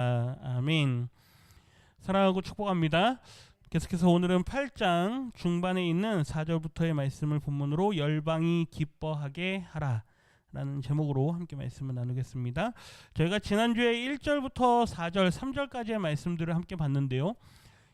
아멘. 사랑하고 축복합니다. 계속해서 오늘은 8장 중반에 있는 4절부터의 말씀을 본문으로 열방이 기뻐하게 하라 라는 제목으로 함께 말씀을 나누겠습니다. 저희가 지난주에 1절부터 4절, 3절까지의 말씀들을 함께 봤는데요.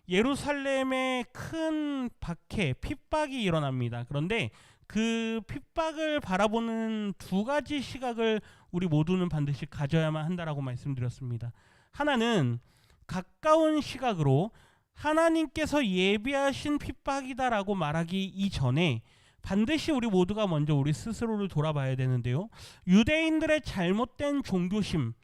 예루살렘에 큰 박해, 핍박이 일어납니다. 그런데 그 핍박을 바라보는 두 가지 시각을 우리 모두는 반드시 가져야만 한다라고 말씀드렸습니다. 하나는 가까운 시각으로 하나님께서 예비하신 핍박이다라고 말하기 이전에 반드시 우리 모두가 먼저 우리 스스로를 돌아봐야 되는데요. 유대인들의 잘못된 종교심,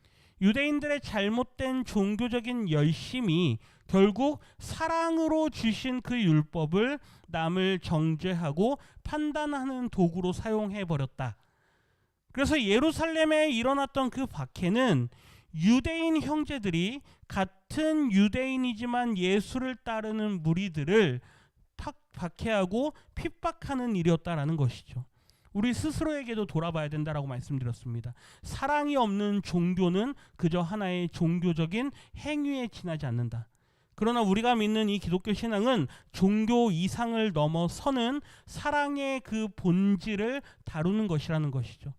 유대인들의 잘못된 종교적인 열심이 결국 사랑으로 주신 그 율법을 남을 정죄하고 판단하는 도구로 사용해 버렸다. 그래서 예루살렘에 일어났던 그 박해는 유대인 형제들이 같은 유대인이지만 예수를 따르는 무리들을 박해하고 핍박하는 일이었다라는 것이죠. 우리 스스로에게도 돌아봐야 된다라고 말씀드렸습니다. 사랑이 없는 종교는 그저 하나의 종교적인 행위에 지나지 않는다. 그러나 우리가 믿는 이 기독교 신앙은 종교 이상을 넘어서는 사랑의 그 본질을 다루는 것이라는 것이죠.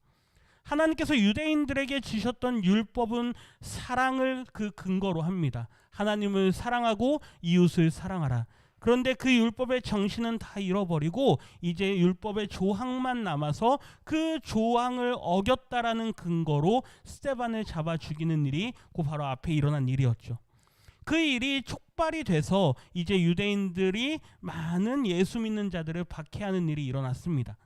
하나님께서 유대인들에게 주셨던 율법은 사랑을 그 근거로 합니다. 하나님을 사랑하고 이웃을 사랑하라. 그런데 그 율법의 정신은 다 잃어버리고 이제 율법의 조항만 남아서 그 조항을 어겼다라는 근거로 스데반을 잡아 죽이는 일이 그 바로 앞에 일어난 일이었죠. 그 일이 촉발이 돼서 이제 유대인들이 많은 예수 믿는 자들을 박해하는 일이 일어났습니다.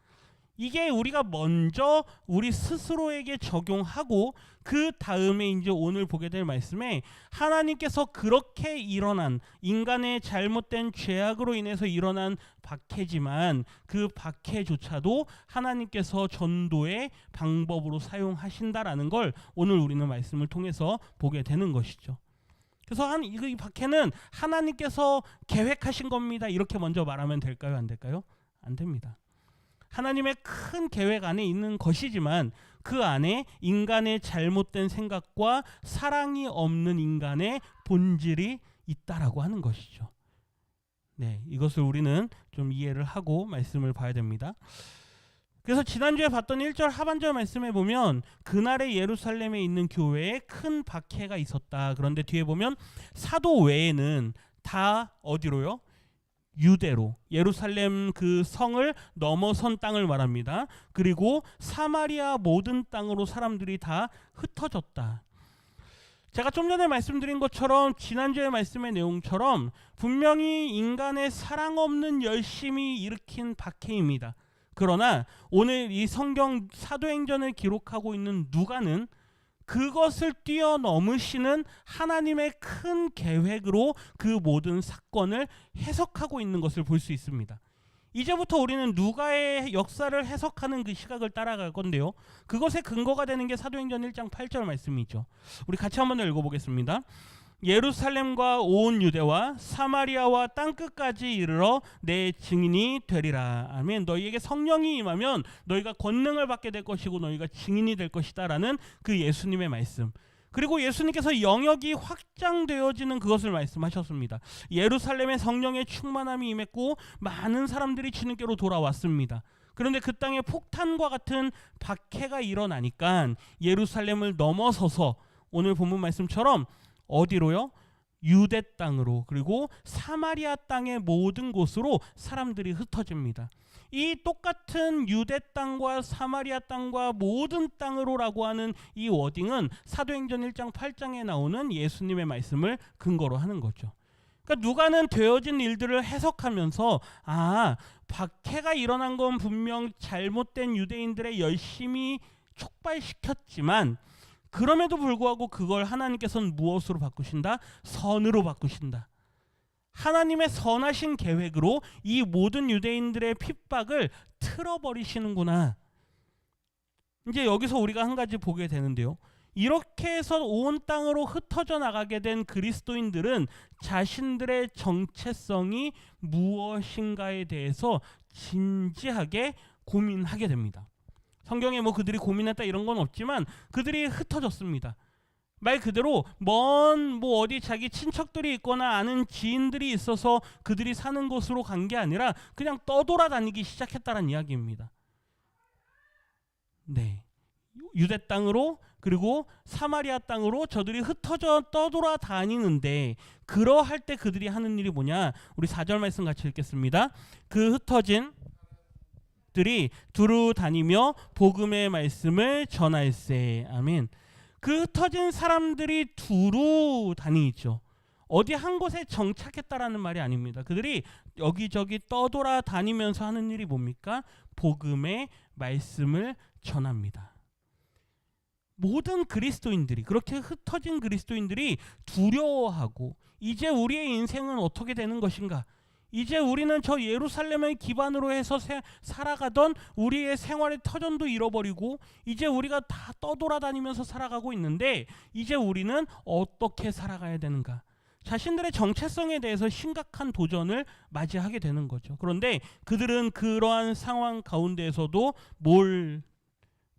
이게 우리가 먼저 우리 스스로에게 적용하고 그 다음에 이제 오늘 보게 될 말씀에 하나님께서 그렇게 일어난 인간의 잘못된 죄악으로 인해서 일어난 박해지만 그 박해조차도 하나님께서 전도의 방법으로 사용하신다라는 걸 오늘 우리는 말씀을 통해서 보게 되는 것이죠. 그래서 이 박해는 하나님께서 계획하신 겁니다. 이렇게 먼저 말하면 될까요? 안 될까요? 안 됩니다. 하나님의 큰 계획 안에 있는 것이지만 그 안에 인간의 잘못된 생각과 사랑이 없는 인간의 본질이 있다라고 하는 것이죠. 네, 이것을 우리는 좀 이해를 하고 말씀을 봐야 됩니다. 그래서 지난주에 봤던 1절 하반절 말씀에 보면 그날의 예루살렘에 있는 교회에 큰 박해가 있었다. 그런데 뒤에 보면 사도 외에는 다 어디로요? 유대로, 예루살렘 그 성을 넘어선 땅을 말합니다. 그리고 사마리아 모든 땅으로 사람들이 다 흩어졌다. 제가 좀 전에 말씀드린 것처럼 지난주의 말씀의 내용처럼 분명히 인간의 사랑 없는 열심이 일으킨 박해입니다. 그러나 오늘 이 성경 사도행전을 기록하고 있는 누가는 그것을 뛰어넘으시는 하나님의 큰 계획으로 그 모든 사건을 해석하고 있는 것을 볼 수 있습니다. 이제부터 우리는 누가의 역사를 해석하는 그 시각을 따라갈 건데요. 그것의 근거가 되는 게 사도행전 1장 8절 말씀이죠. 우리 같이 한번 읽어보겠습니다. 예루살렘과 온 유대와 사마리아와 땅끝까지 이르러 내 증인이 되리라. 아멘. 너희에게 성령이 임하면 너희가 권능을 받게 될 것이고 너희가 증인이 될 것이다 라는 그 예수님의 말씀. 그리고 예수님께서 영역이 확장되어지는 그것을 말씀하셨습니다. 예루살렘에 성령의 충만함이 임했고 많은 사람들이 주님께로 돌아왔습니다. 그런데 그 땅에 폭탄과 같은 박해가 일어나니까 예루살렘을 넘어서서 오늘 본문 말씀처럼 어디로요? 유대 땅으로 그리고 사마리아 땅의 모든 곳으로 사람들이 흩어집니다. 이 똑같은 유대 땅과 사마리아 땅과 모든 땅으로라고 하는 이 워딩은 사도행전 1장 8장에 나오는 예수님의 말씀을 근거로 하는 거죠. 그러니까 누가는 되어진 일들을 해석하면서 박해가 일어난 건 분명 잘못된 유대인들의 열심히 촉발시켰지만 그럼에도 불구하고 그걸 하나님께서는 무엇으로 바꾸신다? 선으로 바꾸신다. 하나님의 선하신 계획으로 이 모든 유대인들의 핍박을 틀어버리시는구나. 이제 여기서 우리가 한 가지 보게 되는데요. 이렇게 해서 온 땅으로 흩어져 나가게 된 그리스도인들은 자신들의 정체성이 무엇인가에 대해서 진지하게 고민하게 됩니다. 성경에 뭐 그들이 고민했다 이런 건 없지만 그들이 흩어졌습니다. 말 그대로 먼 어디 자기 친척들이 있거나 아는 지인들이 있어서 그들이 사는 곳으로 간 게 아니라 그냥 떠돌아다니기 시작했다는 이야기입니다. 네. 유대 땅으로 그리고 사마리아 땅으로 저들이 흩어져 떠돌아다니는데, 그러할 때 그들이 하는 일이 뭐냐? 우리 4절 말씀 같이 읽겠습니다. 그 흩어진 들이 두루 다니며 복음의 말씀을 전할세. 아멘. 그 흩어진 사람들이 두루 다니죠. 어디 한 곳에 정착했다라는 말이 아닙니다. 그들이 여기저기 떠돌아다니면서 하는 일이 뭡니까? 복음의 말씀을 전합니다. 모든 그리스도인들이, 그렇게 흩어진 그리스도인들이 두려워하고, 이제 우리의 인생은 어떻게 되는 것인가? 이제 우리는 저 예루살렘을 기반으로 해서 살아가던 우리의 생활의 터전도 잃어버리고, 이제 우리가 다 떠돌아다니면서 살아가고 있는데, 이제 우리는 어떻게 살아가야 되는가? 자신들의 정체성에 대해서 심각한 도전을 맞이하게 되는 거죠. 그런데 그들은 그러한 상황 가운데에서도 뭘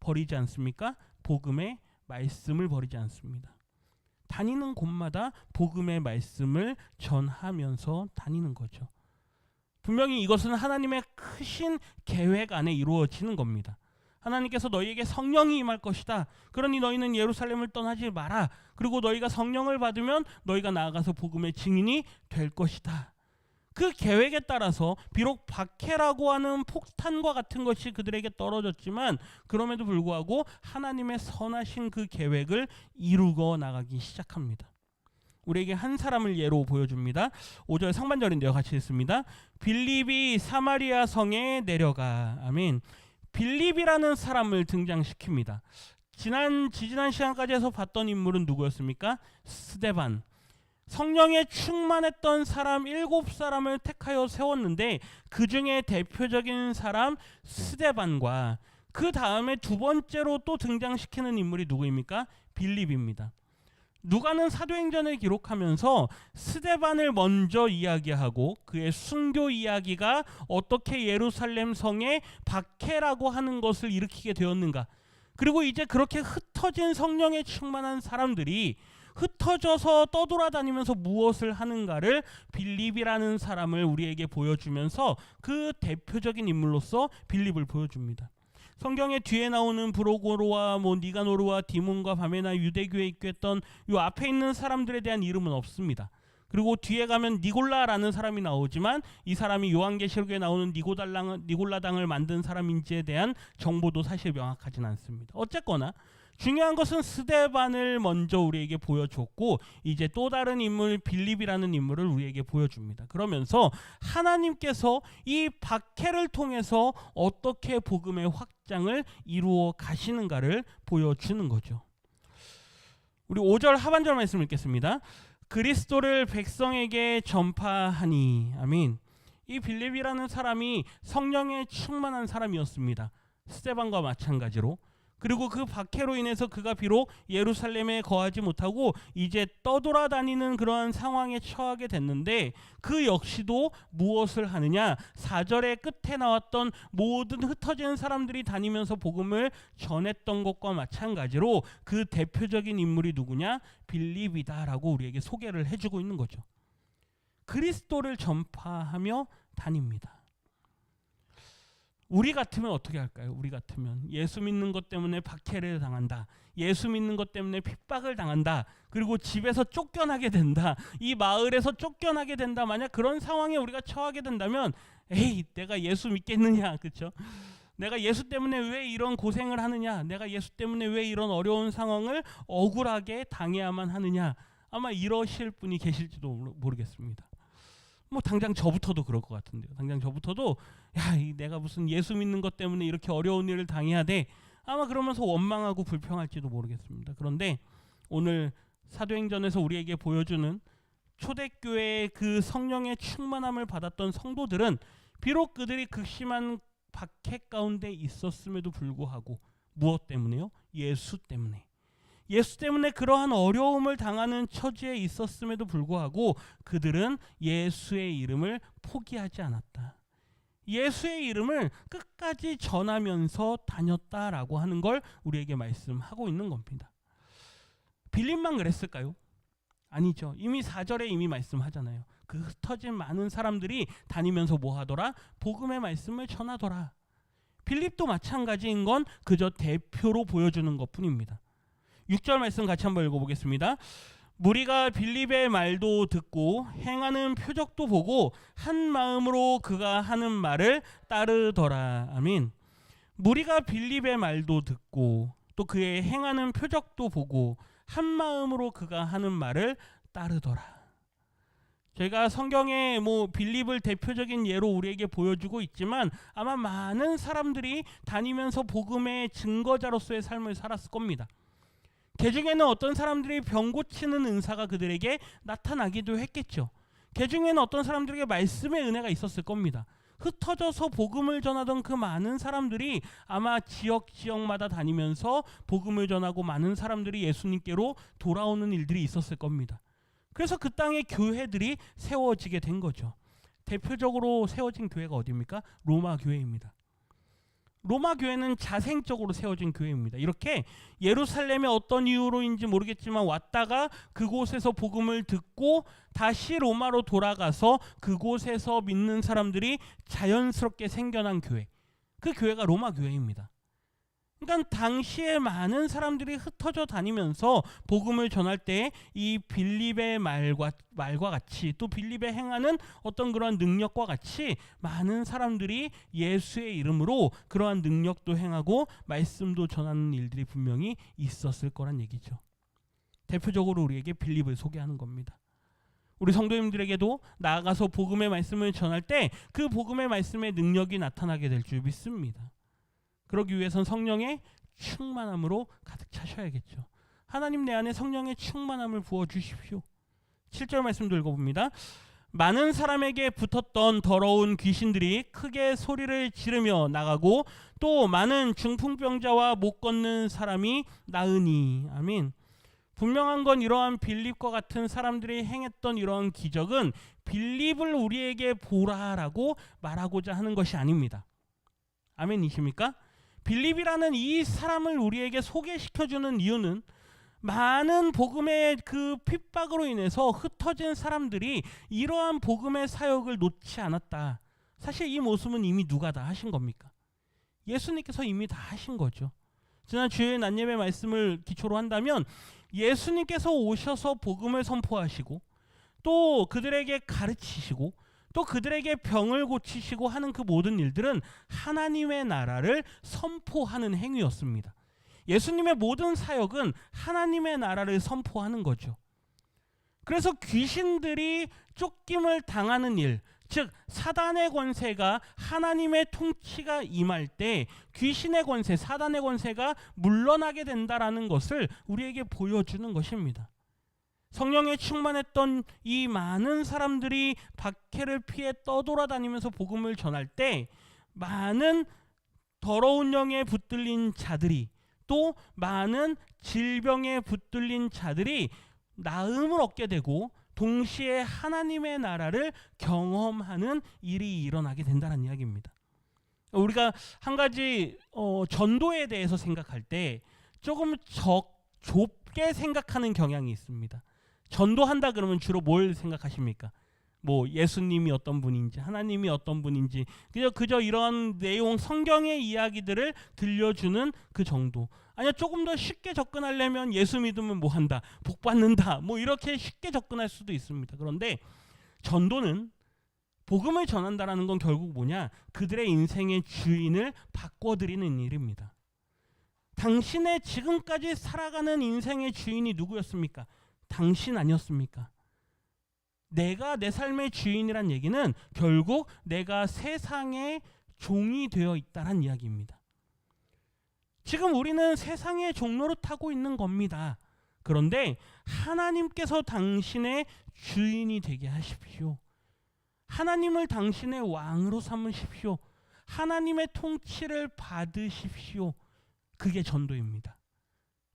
버리지 않습니까? 복음의 말씀을 버리지 않습니다. 다니는 곳마다 복음의 말씀을 전하면서 다니는 거죠. 분명히 이것은 하나님의 크신 계획 안에 이루어지는 겁니다. 하나님께서 너희에게 성령이 임할 것이다. 그러니 너희는 예루살렘을 떠나지 마라. 그리고 너희가 성령을 받으면 너희가 나아가서 복음의 증인이 될 것이다. 그 계획에 따라서 비록 박해라고 하는 폭탄과 같은 것이 그들에게 떨어졌지만, 그럼에도 불구하고 하나님의 선하신 그 계획을 이루어 나가기 시작합니다. 우리에게 한 사람을 예로 보여줍니다. 5절 상반절인데요. 같이 읽습니다. 빌립이 사마리아 성에 내려가. 아멘. 빌립이라는 사람을 등장시킵니다. 지난 시간까지 해서 봤던 인물은 누구였습니까? 스데반. 성령에 충만했던 사람 7사람을 택하여 세웠는데, 그 중에 대표적인 사람 스데반과 그 다음에 두 번째로 또 등장시키는 인물이 누구입니까? 빌립입니다. 누가는 사도행전을 기록하면서 스데반을 먼저 이야기하고 그의 순교 이야기가 어떻게 예루살렘 성에 박해라고 하는 것을 일으키게 되었는가, 그리고 이제 그렇게 흩어진 성령에 충만한 사람들이 흩어져서 떠돌아다니면서 무엇을 하는가를 빌립이라는 사람을 우리에게 보여주면서 그 대표적인 인물로서 빌립을 보여줍니다. 성경의 뒤에 나오는 브로고로와 니가노르와 디몬과 바메나 유대교에 입교했던 이 앞에 있는 사람들에 대한 이름은 없습니다. 그리고 뒤에 가면 니골라라는 사람이 나오지만 이 사람이 요한계시록에 나오는 니골라당을 만든 사람인지에 대한 정보도 사실 명확하진 않습니다. 어쨌거나 중요한 것은 스데반을 먼저 우리에게 보여줬고, 이제 또 다른 인물 빌립이라는 인물을 우리에게 보여줍니다. 그러면서 하나님께서 이 박해를 통해서 어떻게 복음의 확장을 이루어 가시는가를 보여주는 거죠. 우리 5절 하반절 말씀 읽겠습니다. 그리스도를 백성에게 전파하니. 아멘. 이 빌립이라는 사람이 성령에 충만한 사람이었습니다. 스데반과 마찬가지로. 그리고 그 박해로 인해서 그가 비록 예루살렘에 거하지 못하고 이제 떠돌아다니는 그러한 상황에 처하게 됐는데, 그 역시도 무엇을 하느냐? 4절의 끝에 나왔던 모든 흩어진 사람들이 다니면서 복음을 전했던 것과 마찬가지로 그 대표적인 인물이 누구냐? 빌립이다라고 우리에게 소개를 해주고 있는 거죠. 그리스도를 전파하며 다닙니다. 우리 같으면 어떻게 할까요? 우리 같으면 예수 믿는 것 때문에 박해를 당한다, 예수 믿는 것 때문에 핍박을 당한다, 그리고 집에서 쫓겨나게 된다, 이 마을에서 쫓겨나게 된다. 만약 그런 상황에 우리가 처하게 된다면, 에이, 내가 예수 믿겠느냐, 그렇죠? 내가 예수 때문에 왜 이런 고생을 하느냐, 내가 예수 때문에 왜 이런 어려운 상황을 억울하게 당해야만 하느냐, 아마 이러실 분이 계실지도 모르겠습니다. 당장 저부터도 그럴 것 같은데요. 당장 저부터도 내가 무슨 예수 믿는 것 때문에 이렇게 어려운 일을 당해야 돼, 아마 그러면서 원망하고 불평할지도 모르겠습니다. 그런데 오늘 사도행전에서 우리에게 보여주는 초대교회의 그 성령의 충만함을 받았던 성도들은 비록 그들이 극심한 박해 가운데 있었음에도 불구하고 무엇 때문에요? 예수 때문에. 예수 때문에 그러한 어려움을 당하는 처지에 있었음에도 불구하고 그들은 예수의 이름을 포기하지 않았다. 예수의 이름을 끝까지 전하면서 다녔다라고 하는 걸 우리에게 말씀하고 있는 겁니다. 빌립만 그랬을까요? 아니죠. 이미 4절에 이미 말씀하잖아요. 그 흩어진 많은 사람들이 다니면서 뭐 하더라? 복음의 말씀을 전하더라. 빌립도 마찬가지인 건 그저 대표로 보여주는 것뿐입니다. 6절 말씀 같이 한번 읽어보겠습니다. 무리가 빌립의 말도 듣고 행하는 표적도 보고 한 마음으로 그가 하는 말을 따르더라. 아멘. 무리가 빌립의 말도 듣고 또 그의 행하는 표적도 보고 한 마음으로 그가 하는 말을 따르더라. 제가 성경에 빌립을 대표적인 예로 우리에게 보여주고 있지만 아마 많은 사람들이 다니면서 복음의 증거자로서의 삶을 살았을 겁니다. 그 중에는 어떤 사람들이 병 고치는 은사가 그들에게 나타나기도 했겠죠. 그 중에는 어떤 사람들에게 말씀의 은혜가 있었을 겁니다. 흩어져서 복음을 전하던 그 많은 사람들이 아마 지역마다 다니면서 복음을 전하고 많은 사람들이 예수님께로 돌아오는 일들이 있었을 겁니다. 그래서 그 땅에 교회들이 세워지게 된 거죠. 대표적으로 세워진 교회가 어디입니까? 로마 교회입니다. 로마 교회는 자생적으로 세워진 교회입니다. 이렇게 예루살렘에 어떤 이유로인지 모르겠지만 왔다가 그곳에서 복음을 듣고 다시 로마로 돌아가서 그곳에서 믿는 사람들이 자연스럽게 생겨난 교회. 그 교회가 로마 교회입니다. 그러니까 당시에 많은 사람들이 흩어져 다니면서 복음을 전할 때 이 빌립의 말과 같이 또 빌립의 행하는 어떤 그러한 능력과 같이 많은 사람들이 예수의 이름으로 그러한 능력도 행하고 말씀도 전하는 일들이 분명히 있었을 거란 얘기죠. 대표적으로 우리에게 빌립을 소개하는 겁니다. 우리 성도님들에게도 나아가서 복음의 말씀을 전할 때 그 복음의 말씀의 능력이 나타나게 될 줄 믿습니다. 그러기 위해선 성령의 충만함으로 가득 차셔야겠죠. 하나님 내 안에 성령의 충만함을 부어주십시오. 7절 말씀도 읽어봅니다. 많은 사람에게 붙었던 더러운 귀신들이 크게 소리를 지르며 나가고 또 많은 중풍병자와 못 걷는 사람이 나으니. 아멘. 분명한 건 이러한 빌립과 같은 사람들이 행했던 이러한 기적은 빌립을 우리에게 보라라고 말하고자 하는 것이 아닙니다. 아멘이십니까? 빌립이라는 이 사람을 우리에게 소개시켜주는 이유는 많은 복음의 그 핍박으로 인해서 흩어진 사람들이 이러한 복음의 사역을 놓지 않았다. 사실 이 모습은 이미 누가 다 하신 겁니까? 예수님께서 이미 다 하신 거죠. 지난 주일 낮예배 말씀을 기초로 한다면 예수님께서 오셔서 복음을 선포하시고 또 그들에게 가르치시고 또 그들에게 병을 고치시고 하는 그 모든 일들은 하나님의 나라를 선포하는 행위였습니다. 예수님의 모든 사역은 하나님의 나라를 선포하는 거죠. 그래서 귀신들이 쫓김을 당하는 일, 즉 사단의 권세가 하나님의 통치가 임할 때 귀신의 권세, 사단의 권세가 물러나게 된다라는 것을 우리에게 보여주는 것입니다. 성령에 충만했던 이 많은 사람들이 박해를 피해 떠돌아다니면서 복음을 전할 때 많은 더러운 영에 붙들린 자들이 또 많은 질병에 붙들린 자들이 나음을 얻게 되고 동시에 하나님의 나라를 경험하는 일이 일어나게 된다는 이야기입니다. 우리가 한 가지 전도에 대해서 생각할 때 조금 좁게 생각하는 경향이 있습니다. 전도한다 그러면 주로 뭘 생각하십니까? 예수님이 어떤 분인지 하나님이 어떤 분인지 그저 이런 내용 성경의 이야기들을 들려주는 그 정도. 아니야 조금 더 쉽게 접근하려면 예수 믿으면 뭐 한다 복 받는다 이렇게 쉽게 접근할 수도 있습니다. 그런데 전도는 복음을 전한다라는 건 결국 뭐냐? 그들의 인생의 주인을 바꿔드리는 일입니다. 당신의 지금까지 살아가는 인생의 주인이 누구였습니까? 당신 아니었습니까? 내가 내 삶의 주인이란 얘기는 결국 내가 세상의 종이 되어 있다란 이야기입니다. 지금 우리는 세상의 종로를 타고 있는 겁니다. 그런데 하나님께서 당신의 주인이 되게 하십시오. 하나님을 당신의 왕으로 삼으십시오. 하나님의 통치를 받으십시오. 그게 전도입니다.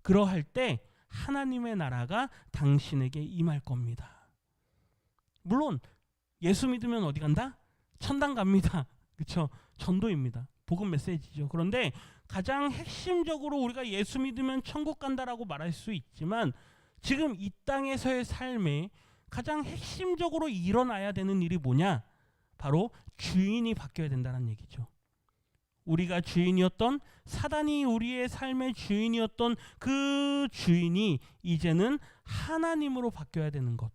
그러할 때 하나님의 나라가 당신에게 임할 겁니다. 물론 예수 믿으면 어디 간다? 천당 갑니다. 그렇죠? 전도입니다. 복음 메시지죠. 그런데 가장 핵심적으로 우리가 예수 믿으면 천국 간다라고 말할 수 있지만 지금 이 땅에서의 삶에 가장 핵심적으로 일어나야 되는 일이 뭐냐? 바로 주인이 바뀌어야 된다는 얘기죠. 우리가 주인이었던, 사단이 우리의 삶의 주인이었던 그 주인이 이제는 하나님으로 바뀌어야 되는 것.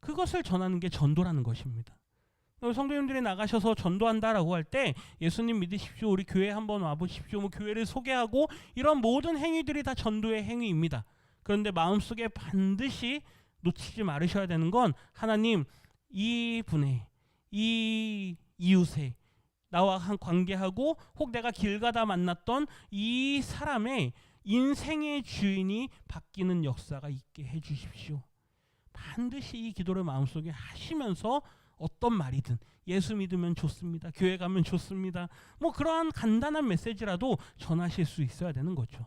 그것을 전하는 게 전도라는 것입니다. 성도님들이 나가셔서 전도한다라고 할 때 예수님 믿으십시오, 우리 교회 한번 와보십시오, 뭐 교회를 소개하고 이런 모든 행위들이 다 전도의 행위입니다. 그런데 마음속에 반드시 놓치지 말으셔야 되는 건, 하나님, 이 분의, 이 이웃의, 나와 한 관계하고 혹 내가 길 가다 만났던 이 사람의 인생의 주인이 바뀌는 역사가 있게 해주십시오. 반드시 이 기도를 마음속에 하시면서 어떤 말이든, 예수 믿으면 좋습니다, 교회 가면 좋습니다, 뭐 그러한 간단한 메시지라도 전하실 수 있어야 되는 거죠.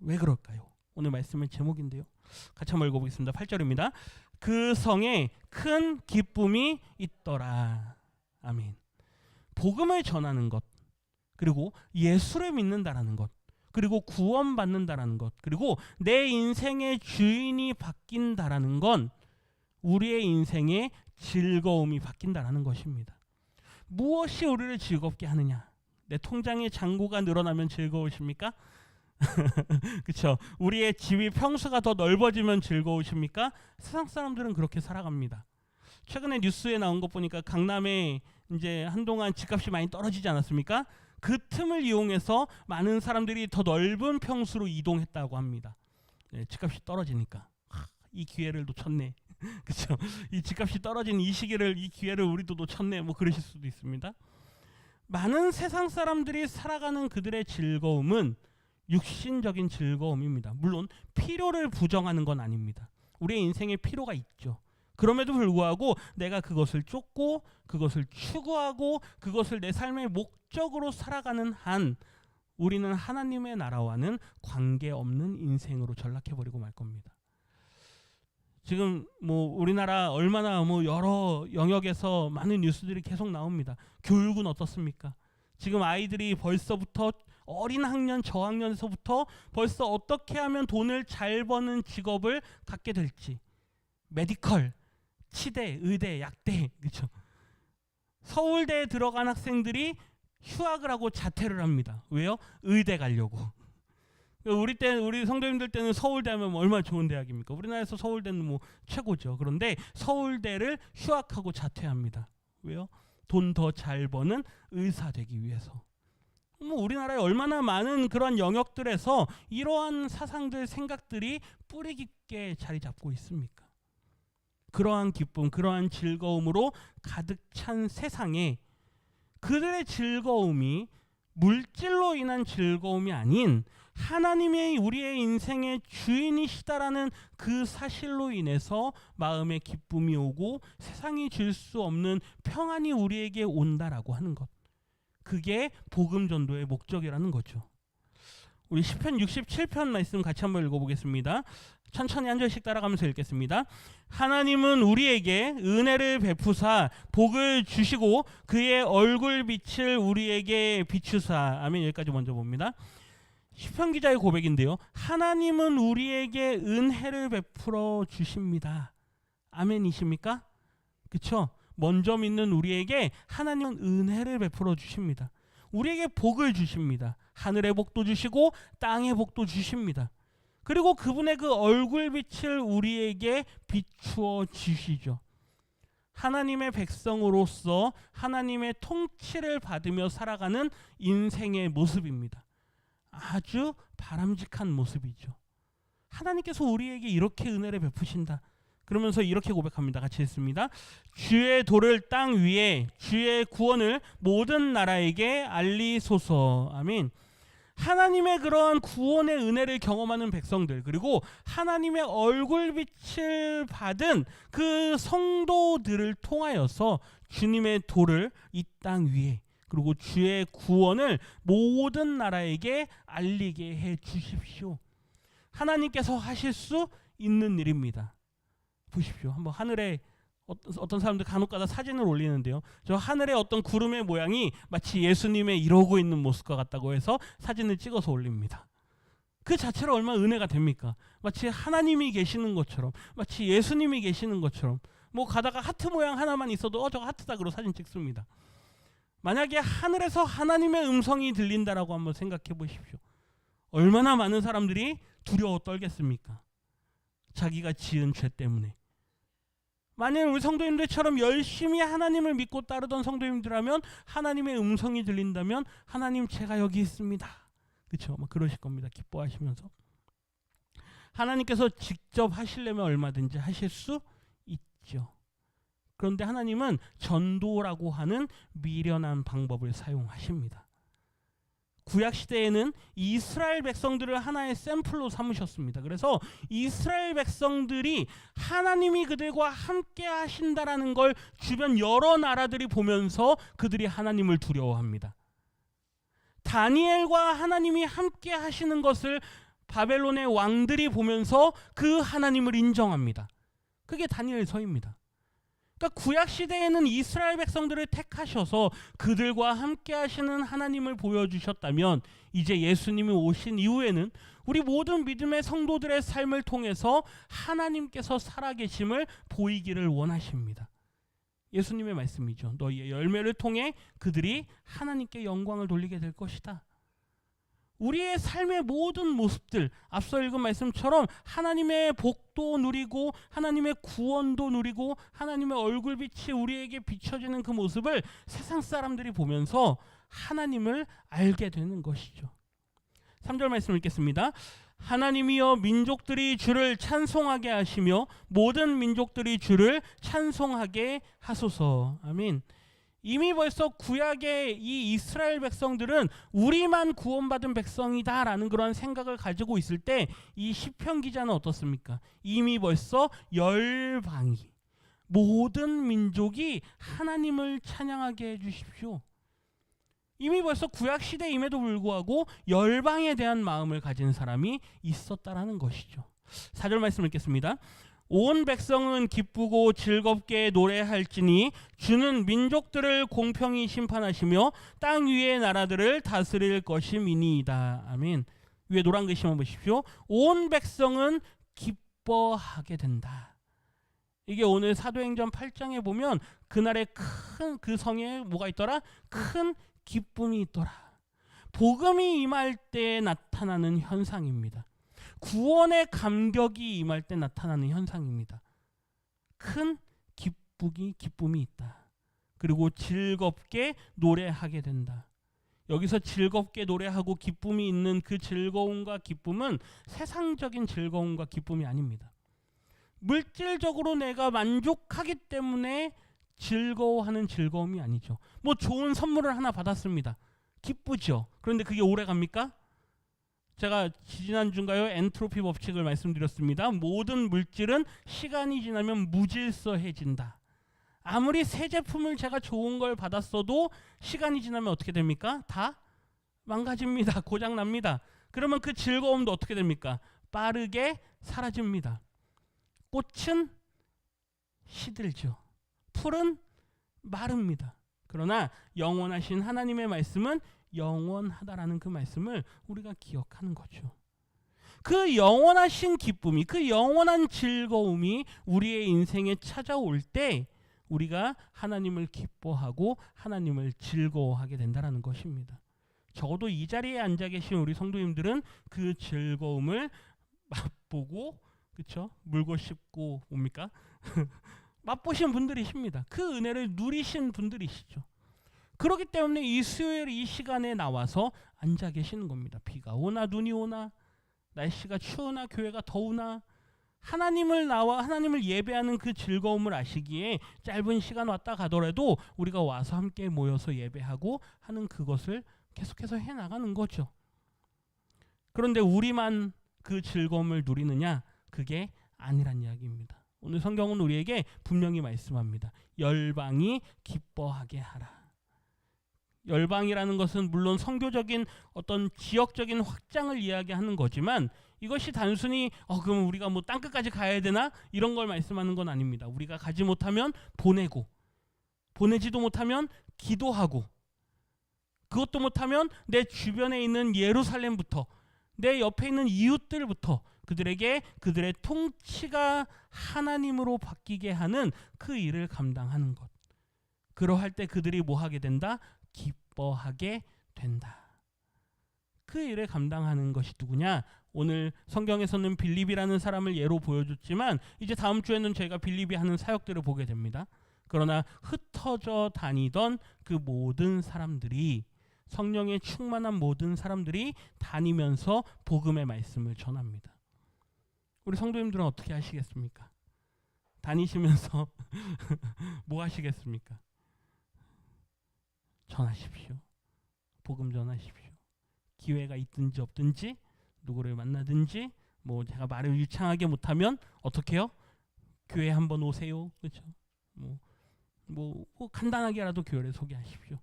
왜 그럴까요? 오늘 말씀의 제목인데요. 같이 한번 읽어보겠습니다. 8절입니다. 그 성에 큰 기쁨이 있더라. 아멘. 복음을 전하는 것, 그리고 예수를 믿는다라는 것, 그리고 구원받는다라는 것, 그리고 내 인생의 주인이 바뀐다라는 건 우리의 인생의 즐거움이 바뀐다라는 것입니다. 무엇이 우리를 즐겁게 하느냐? 내 통장의 잔고가 늘어나면 즐거우십니까? 그렇죠. 우리의 집이 평수가 더 넓어지면 즐거우십니까? 세상 사람들은 그렇게 살아갑니다. 최근에 뉴스에 나온 것 보니까 강남에 이제 한동안 집값이 많이 떨어지지 않았습니까? 그 틈을 이용해서 많은 사람들이 더 넓은 평수로 이동했다고 합니다. 네, 집값이 떨어지니까 이 기회를 놓쳤네. 그렇죠. 이 집값이 떨어진 이 시기를, 이 기회를 우리도 놓쳤네. 뭐 그러실 수도 있습니다. 많은 세상 사람들이 살아가는 그들의 즐거움은 육신적인 즐거움입니다. 물론 필요를 부정하는 건 아닙니다. 우리의 인생에 필요가 있죠. 그럼에도 불구하고 내가 그것을 쫓고 그것을 추구하고 그것을 내 삶의 목적으로 살아가는 한 우리는 하나님의 나라와는 관계없는 인생으로 전락해버리고 말 겁니다. 지금 뭐 우리나라 얼마나 뭐 여러 영역에서 많은 뉴스들이 계속 나옵니다. 교육은 어떻습니까? 지금 아이들이 벌써부터 어린 학년, 저학년에서부터 벌써 어떻게 하면 돈을 잘 버는 직업을 갖게 될지, 메디컬, 치대, 의대, 약대, 그렇죠. 서울대에 들어간 학생들이 휴학을 하고 자퇴를 합니다. 왜요? 의대 가려고. 우리 성도님들 때는 서울대 하면 뭐 얼마나 좋은 대학입니까? 우리나라에서 서울대는 뭐 최고죠. 그런데 서울대를 휴학하고 자퇴합니다. 왜요? 돈 더 잘 버는 의사 되기 위해서. 뭐 우리나라에 얼마나 많은 그런 영역들에서 이러한 사상들, 생각들이 뿌리 깊게 자리 잡고 있습니까? 그러한 기쁨, 그러한 즐거움으로 가득 찬 세상에 그들의 즐거움이 물질로 인한 즐거움이 아닌 하나님의 우리의 인생의 주인이시다라는 그 사실로 인해서 마음의 기쁨이 오고 세상이 줄 수 없는 평안이 우리에게 온다라고 하는 것. 그게 복음 전도의 목적이라는 거죠. 우리 시편 67편 말씀 같이 한번 읽어보겠습니다. 천천히 한 절씩 따라가면서 읽겠습니다. 하나님은 우리에게 은혜를 베푸사 복을 주시고 그의 얼굴빛을 우리에게 비추사. 아멘. 여기까지 먼저 봅니다. 시편 기자의 고백인데요. 하나님은 우리에게 은혜를 베풀어 주십니다. 아멘이십니까? 그렇죠? 먼저 믿는 우리에게 하나님은 은혜를 베풀어 주십니다. 우리에게 복을 주십니다. 하늘의 복도 주시고 땅의 복도 주십니다. 그리고 그분의 그 얼굴빛을 우리에게 비추어 주시죠. 하나님의 백성으로서 하나님의 통치를 받으며 살아가는 인생의 모습입니다. 아주 바람직한 모습이죠. 하나님께서 우리에게 이렇게 은혜를 베푸신다. 그러면서 이렇게 고백합니다. 같이 읽습니다. 주의 도를 땅 위에, 주의 구원을 모든 나라에게 알리소서. 아멘. 하나님의 그러한 구원의 은혜를 경험하는 백성들, 그리고 하나님의 얼굴빛을 받은 그 성도들을 통하여서 주님의 도를 이 땅 위에, 그리고 주의 구원을 모든 나라에게 알리게 해 주십시오. 하나님께서 하실 수 있는 일입니다. 보십시오. 한번 하늘에 어떤 사람들 간혹가다 사진을 올리는데요. 저 하늘의 어떤 구름의 모양이 마치 예수님의 이러고 있는 모습과 같다고 해서 사진을 찍어서 올립니다. 그 자체로 얼마나 은혜가 됩니까? 마치 하나님이 계시는 것처럼, 마치 예수님이 계시는 것처럼. 뭐 가다가 하트 모양 하나만 있어도 저거 하트다 그러고 사진 찍습니다. 만약에 하늘에서 하나님의 음성이 들린다라고 한번 생각해 보십시오. 얼마나 많은 사람들이 두려워 떨겠습니까? 자기가 지은 죄 때문에. 만약 우리 성도님들처럼 열심히 하나님을 믿고 따르던 성도님들라면 하나님의 음성이 들린다면 하나님 제가 여기 있습니다. 그렇죠? 막 그러실 겁니다. 기뻐하시면서. 하나님께서 직접 하시려면 얼마든지 하실 수 있죠. 그런데 하나님은 전도라고 하는 미련한 방법을 사용하십니다. 구약 시대에는 이스라엘 백성들을 하나의 샘플로 삼으셨습니다. 그래서 이스라엘 백성들이 하나님이 그들과 함께 하신다라는 걸 주변 여러 나라들이 보면서 그들이 하나님을 두려워합니다. 다니엘과 하나님이 함께 하시는 것을 바벨론의 왕들이 보면서 그 하나님을 인정합니다. 그게 다니엘서입니다. 그러니까 구약 시대에는 이스라엘 백성들을 택하셔서 그들과 함께 하시는 하나님을 보여주셨다면 이제 예수님이 오신 이후에는 우리 모든 믿음의 성도들의 삶을 통해서 하나님께서 살아계심을 보이기를 원하십니다. 예수님의 말씀이죠. 너희의 열매를 통해 그들이 하나님께 영광을 돌리게 될 것이다. 우리의 삶의 모든 모습들, 앞서 읽은 말씀처럼 하나님의 복도 누리고 하나님의 구원도 누리고 하나님의 얼굴빛이 우리에게 비춰지는 그 모습을 세상 사람들이 보면서 하나님을 알게 되는 것이죠. 3절 말씀 읽겠습니다. 하나님이여 민족들이 주를 찬송하게 하시며 모든 민족들이 주를 찬송하게 하소서. 아멘. 이미 벌써 구약의 이 이스라엘 백성들은 우리만 구원받은 백성이다라는 그런 생각을 가지고 있을 때 이 시편 기자는 어떻습니까? 이미 벌써 열방이 모든 민족이 하나님을 찬양하게 해주십시오. 이미 벌써 구약 시대임에도 불구하고 열방에 대한 마음을 가진 사람이 있었다라는 것이죠. 4절 말씀 읽겠습니다. 온 백성은 기쁘고 즐겁게 노래할지니 주는 민족들을 공평히 심판하시며 땅 위의 나라들을 다스릴 것임이니이다. 아멘. 위에 노란 글씨 한번 보십시오. 온 백성은 기뻐하게 된다. 이게 오늘 사도행전 8장에 보면 그날의 큰 그 성에 뭐가 있더라? 큰 기쁨이 있더라. 복음이 임할 때 나타나는 현상입니다. 구원의 감격이 임할 때 나타나는 현상입니다. 큰 기쁨이 있다. 그리고 즐겁게 노래하게 된다. 여기서 즐겁게 노래하고 기쁨이 있는 그 즐거움과 기쁨은 세상적인 즐거움과 기쁨이 아닙니다. 물질적으로 내가 만족하기 때문에 즐거워하는 즐거움이 아니죠. 뭐 좋은 선물을 하나 받았습니다. 기쁘죠. 그런데 그게 오래 갑니까? 제가 지난주인가요? 엔트로피 법칙을 말씀드렸습니다. 모든 물질은 시간이 지나면 무질서해진다. 아무리 새 제품을 제가 좋은 걸 받았어도 시간이 지나면 어떻게 됩니까? 다 망가집니다. 고장납니다. 그러면 그 즐거움도 어떻게 됩니까? 빠르게 사라집니다. 꽃은 시들죠. 풀은 마릅니다. 그러나 영원하신 하나님의 말씀은 영원하다라는 그 말씀을 우리가 기억하는 거죠. 그 영원하신 기쁨이, 그 영원한 즐거움이 우리의 인생에 찾아올 때 우리가 하나님을 기뻐하고 하나님을 즐거워하게 된다는 것입니다. 적어도 이 자리에 앉아 계신 우리 성도님들은 그 즐거움을 맛보고, 그렇죠? 물고 씹고 뭡니까? 맛보신 분들이십니다. 그 은혜를 누리신 분들이시죠. 그렇기 때문에 이 수요일 이 시간에 나와서 앉아 계시는 겁니다. 비가 오나 눈이 오나 날씨가 추우나 교회가 더우나 하나님을 예배하는 그 즐거움을 아시기에 짧은 시간 왔다 가더라도 우리가 와서 함께 모여서 예배하고 하는 그것을 계속해서 해나가는 거죠. 그런데 우리만 그 즐거움을 누리느냐? 그게 아니란 이야기입니다. 오늘 성경은 우리에게 분명히 말씀합니다. 열방이 기뻐하게 하라. 열방이라는 것은 물론 선교적인 어떤 지역적인 확장을 이야기하는 거지만 이것이 단순히 그럼 우리가 뭐 땅끝까지 가야 되나? 이런 걸 말씀하는 건 아닙니다. 우리가 가지 못하면 보내고, 보내지도 못하면 기도하고, 그것도 못하면 내 주변에 있는 예루살렘부터, 내 옆에 있는 이웃들부터 그들에게 그들의 통치가 하나님으로 바뀌게 하는 그 일을 감당하는 것. 그러할 때 그들이 뭐 하게 된다? 기뻐하게 된다. 그 일을 감당하는 것이 누구냐? 오늘 성경에서는 빌립이라는 사람을 예로 보여줬지만 이제 다음 주에는 저희가 빌립이 하는 사역들을 보게 됩니다. 그러나 흩어져 다니던 그 모든 사람들이, 성령에 충만한 모든 사람들이 다니면서 복음의 말씀을 전합니다. 우리 성도님들은 어떻게 하시겠습니까? 다니시면서 뭐 하시겠습니까? 전하십시오. 복음 전하십시오. 기회가 있든지 없든지, 누구를 만나든지, 뭐 제가 말을 유창하게 못하면 어떻게 해요? 교회 한번 오세요. 그렇죠? 뭐 간단하게라도 교회를 소개하십시오.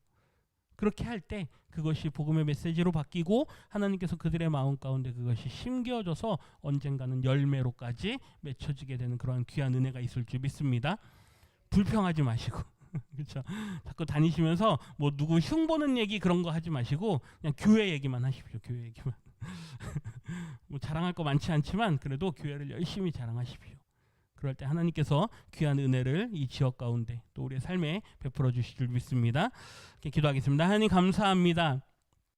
그렇게 할 때 그것이 복음의 메시지로 바뀌고 하나님께서 그들의 마음 가운데 그것이 심겨져서 언젠가는 열매로까지 맺혀지게 되는 그러한 귀한 은혜가 있을 줄 믿습니다. 불평하지 마시고 그렇죠. 자꾸 다니시면서 뭐 누구 흉보는 얘기 그런 거 하지 마시고 그냥 교회 얘기만 하십시오. 교회 얘기만. 뭐 자랑할 거 많지 않지만 그래도 교회를 열심히 자랑하십시오. 그럴 때 하나님께서 귀한 은혜를 이 지역 가운데 또 우리의 삶에 베풀어 주실 줄 믿습니다. 기도하겠습니다. 하나님 감사합니다.